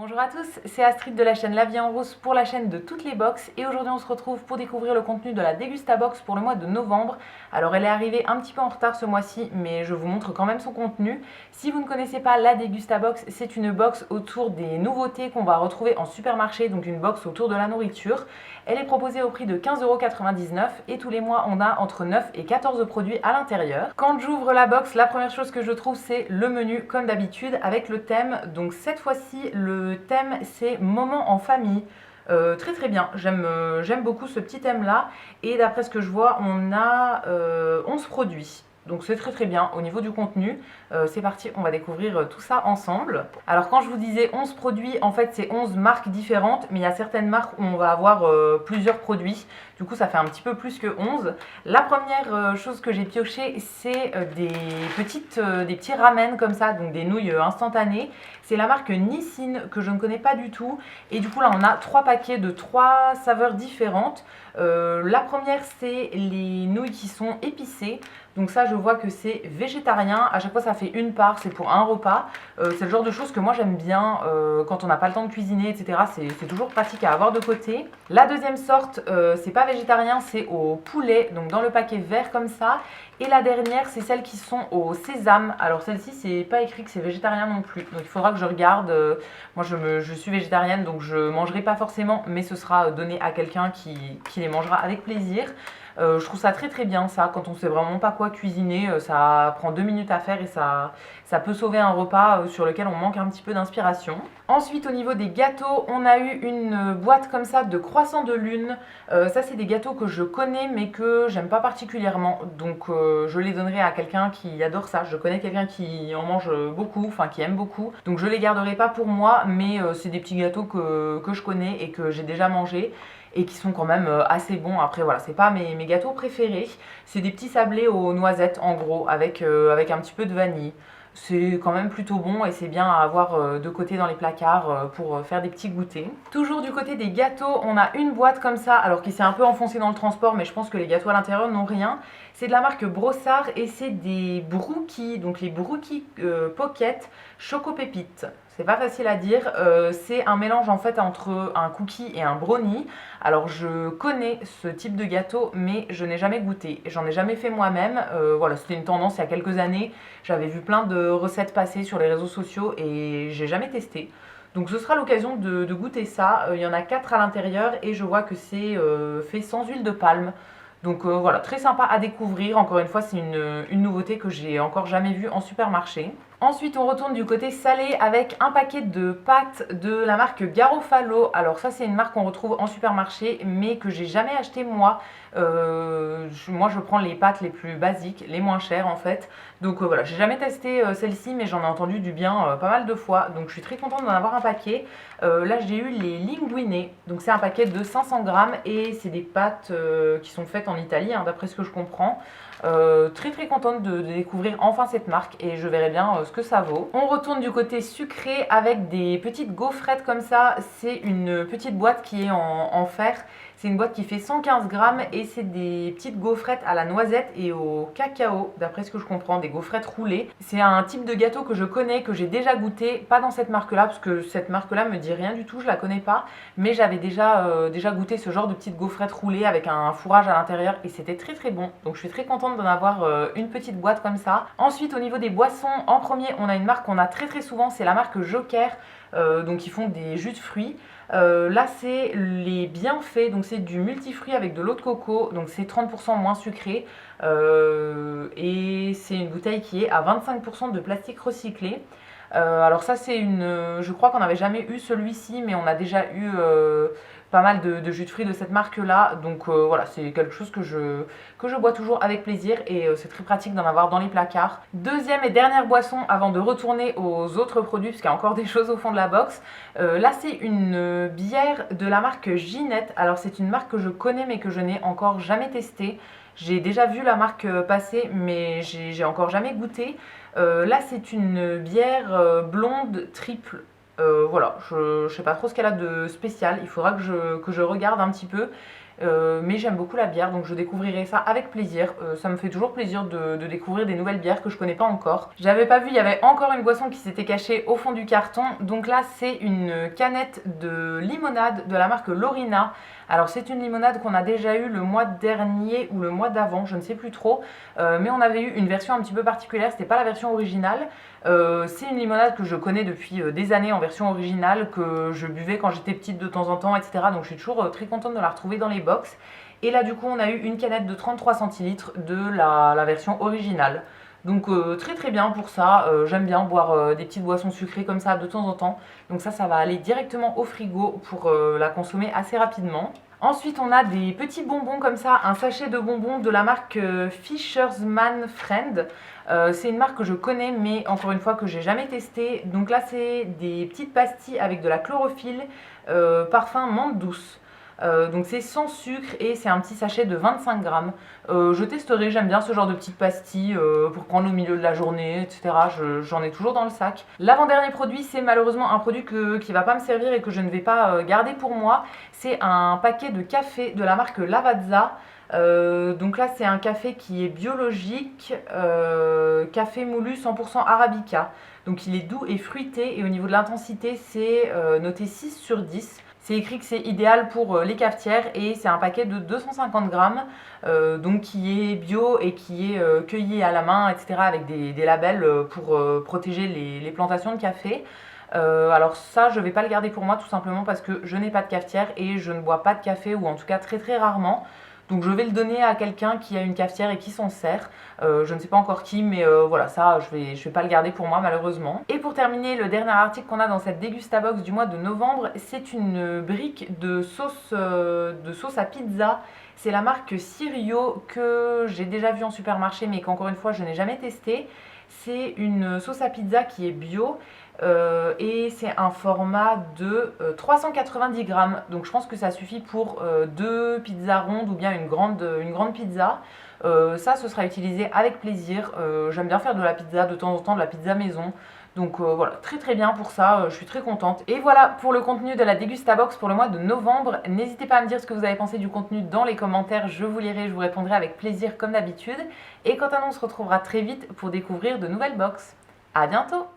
Bonjour à tous, c'est Astrid de la chaîne La Vie en Rousse pour la chaîne de toutes les box et aujourd'hui on se retrouve pour découvrir le contenu de la Dégusta Box pour le mois de novembre. Alors elle est arrivée un petit peu en retard ce mois-ci mais je vous montre quand même son contenu. Si vous ne connaissez pas la Dégusta Box, c'est une box autour des nouveautés qu'on va retrouver en supermarché, donc une box autour de la nourriture. Elle est proposée au prix de 15,99 € et tous les mois on a entre 9 et 14 produits à l'intérieur. Quand j'ouvre la box, la première chose que je trouve c'est le menu comme d'habitude avec le thème. Donc cette fois-ci le thème c'est moment en famille. Très bien, j'aime beaucoup ce petit thème là et d'après ce que je vois on a 11 produits. Donc c'est très bien au niveau du contenu. C'est parti, on va découvrir tout ça ensemble. Alors quand je vous disais 11 produits, en fait c'est 11 marques différentes, mais il y a certaines marques où on va avoir plusieurs produits. Du coup ça fait un petit peu plus que 11. La première chose que j'ai pioché, c'est des petits ramen comme ça, donc des nouilles instantanées. C'est la marque Nissin que je ne connais pas du tout. Et du coup là on a 3 paquets de 3 saveurs différentes. La première c'est les nouilles qui sont épicées. Donc ça je vois que c'est végétarien, à chaque fois ça fait une part, c'est pour un repas. C'est le genre de choses que moi j'aime bien quand on n'a pas le temps de cuisiner, etc. C'est toujours pratique à avoir de côté. La deuxième sorte, c'est pas végétarien, c'est au poulet, donc dans le paquet vert comme ça. Et la dernière, c'est celles qui sont au sésame. Alors celle-ci, c'est pas écrit que c'est végétarien non plus. Donc il faudra que je regarde. Moi, je suis végétarienne, donc je mangerai pas forcément, mais ce sera donné à quelqu'un qui les mangera avec plaisir. Je trouve ça très bien ça, quand on sait vraiment pas quoi cuisiner, ça prend 2 minutes à faire et ça peut sauver un repas sur lequel on manque un petit peu d'inspiration. Ensuite au niveau des gâteaux, on a eu une boîte comme ça de croissants de lune. Ça c'est des gâteaux que je connais mais que j'aime pas particulièrement, donc je les donnerai à quelqu'un qui adore ça. Je connais quelqu'un qui en mange beaucoup, enfin qui aime beaucoup, donc je les garderai pas pour moi, mais c'est des petits gâteaux que je connais et que j'ai déjà mangé et qui sont quand même assez bons. Après voilà, c'est pas mes gâteaux préférés. C'est des petits sablés aux noisettes en gros avec un petit peu de vanille. C'est quand même plutôt bon et c'est bien à avoir de côté dans les placards pour faire des petits goûters. Toujours du côté des gâteaux, on a une boîte comme ça, alors qui s'est un peu enfoncée dans le transport, mais je pense que les gâteaux à l'intérieur n'ont rien. C'est de la marque Brossard et c'est des brookies, donc les brookies Pocket Choco Pépites. C'est pas facile à dire, c'est un mélange en fait entre un cookie et un brownie. Alors je connais ce type de gâteau mais je n'ai jamais goûté, j'en ai jamais fait moi-même. Voilà, c'était une tendance il y a quelques années, j'avais vu plein de recettes passer sur les réseaux sociaux et j'ai jamais testé. Donc ce sera l'occasion de goûter ça. Il y en a 4 à l'intérieur et je vois que c'est fait sans huile de palme. Donc voilà, très sympa à découvrir. Encore une fois, c'est une nouveauté que j'ai encore jamais vue en supermarché. Ensuite, on retourne du côté salé avec un paquet de pâtes de la marque Garofalo. Alors ça, c'est une marque qu'on retrouve en supermarché, mais que j'ai jamais acheté moi. Moi, je prends les pâtes les plus basiques, les moins chères en fait. Donc voilà, j'ai jamais testé celle-ci, mais j'en ai entendu du bien pas mal de fois. Donc je suis très contente d'en avoir un paquet. Là, j'ai eu les linguine. Donc c'est un paquet de 500 grammes et c'est des pâtes qui sont faites en Italie, hein, d'après ce que je comprends. Très contente de découvrir enfin cette marque et je verrai bien ce que ça vaut. On retourne du côté sucré avec des petites gaufrettes comme ça. C'est une petite boîte qui est en fer. C'est une boîte qui fait 115 grammes et c'est des petites gaufrettes à la noisette et au cacao, d'après ce que je comprends, des gaufrettes roulées. C'est un type de gâteau que je connais, que j'ai déjà goûté, pas dans cette marque-là, parce que cette marque-là me dit rien du tout, je la connais pas, mais j'avais déjà goûté ce genre de petites gaufrettes roulées avec un fourrage à l'intérieur et c'était très bon. Donc je suis très contente d'en avoir une petite boîte comme ça. Ensuite, au niveau des boissons, en premier, on a une marque qu'on a très souvent, c'est la marque Joker. Donc ils font des jus de fruits. Là c'est les bienfaits, donc c'est du multifruit avec de l'eau de coco, donc c'est 30% moins sucré et c'est une bouteille qui est à 25% de plastique recyclé. Alors ça c'est je crois qu'on n'avait jamais eu celui-ci, mais on a déjà eu pas mal de jus de fruits de cette marque là, donc voilà, c'est quelque chose que je bois toujours avec plaisir et c'est très pratique d'en avoir dans les placards. Deuxième et dernière boisson avant de retourner aux autres produits, parce qu'il y a encore des choses au fond de la box. Là c'est une bière de la marque Ginette. Alors c'est une marque que je connais mais que je n'ai encore jamais testée. J'ai déjà vu la marque passer mais j'ai encore jamais goûté. Là c'est une bière blonde triple. Voilà, je sais pas trop ce qu'elle a de spécial, il faudra que je regarde un petit peu. mais j'aime beaucoup la bière, donc je découvrirai ça avec plaisir. Ça me fait toujours plaisir de découvrir des nouvelles bières que je connais pas encore. J'avais pas vu, il y avait encore une boisson qui s'était cachée au fond du carton. Donc là, c'est une canette de limonade de la marque Lorina. Alors c'est une limonade qu'on a déjà eue le mois dernier ou le mois d'avant, je ne sais plus trop, mais on avait eu une version un petit peu particulière, c'était pas la version originale. C'est une limonade que je connais depuis des années en version originale, que je buvais quand j'étais petite de temps en temps, etc. Donc je suis toujours très contente de la retrouver dans les box. Et là du coup on a eu une canette de 33 centilitres de la version originale. Donc très très bien pour ça, j'aime bien boire des petites boissons sucrées comme ça de temps en temps. Donc ça va aller directement au frigo pour la consommer assez rapidement. Ensuite on a des petits bonbons comme ça, un sachet de bonbons de la marque Fisherman Friend. C'est une marque que je connais mais encore une fois que j'ai jamais testé. Donc là c'est des petites pastilles avec de la chlorophylle, parfum menthe douce. Donc c'est sans sucre et c'est un petit sachet de 25 grammes. Je testerai, j'aime bien ce genre de petites pastilles pour prendre au milieu de la journée, etc. J'en ai toujours dans le sac. L'avant-dernier produit, c'est malheureusement un produit qui va pas me servir et que je ne vais pas garder pour moi. C'est un paquet de café de la marque Lavazza. Donc là c'est un café qui est biologique, café moulu 100% Arabica. Donc il est doux et fruité et au niveau de l'intensité c'est noté 6 sur 10. C'est écrit que c'est idéal pour les cafetières et c'est un paquet de 250 grammes, donc qui est bio et qui est cueilli à la main, etc. avec des labels pour protéger les plantations de café. Alors ça, je ne vais pas le garder pour moi tout simplement parce que je n'ai pas de cafetière et je ne bois pas de café ou en tout cas très très rarement. Donc je vais le donner à quelqu'un qui a une cafetière et qui s'en sert. Je ne sais pas encore qui, mais voilà, ça je vais pas le garder pour moi malheureusement. Et pour terminer, le dernier article qu'on a dans cette Degustabox du mois de novembre, c'est une brique de sauce à pizza. C'est la marque Sirio que j'ai déjà vue en supermarché mais qu'encore une fois je n'ai jamais testé. C'est une sauce à pizza qui est bio. Et c'est un format de 390 grammes. Donc je pense que ça suffit pour deux pizzas rondes ou bien une grande pizza. Ça, ce sera utilisé avec plaisir. J'aime bien faire de la pizza de temps en temps, de la pizza maison. Donc voilà, très très bien pour ça, je suis très contente. Et voilà pour le contenu de la Degustabox pour le mois de novembre. N'hésitez pas à me dire ce que vous avez pensé du contenu dans les commentaires, je vous lirai, je vous répondrai avec plaisir comme d'habitude. Et quant à nous, on se retrouvera très vite pour découvrir de nouvelles box. A bientôt!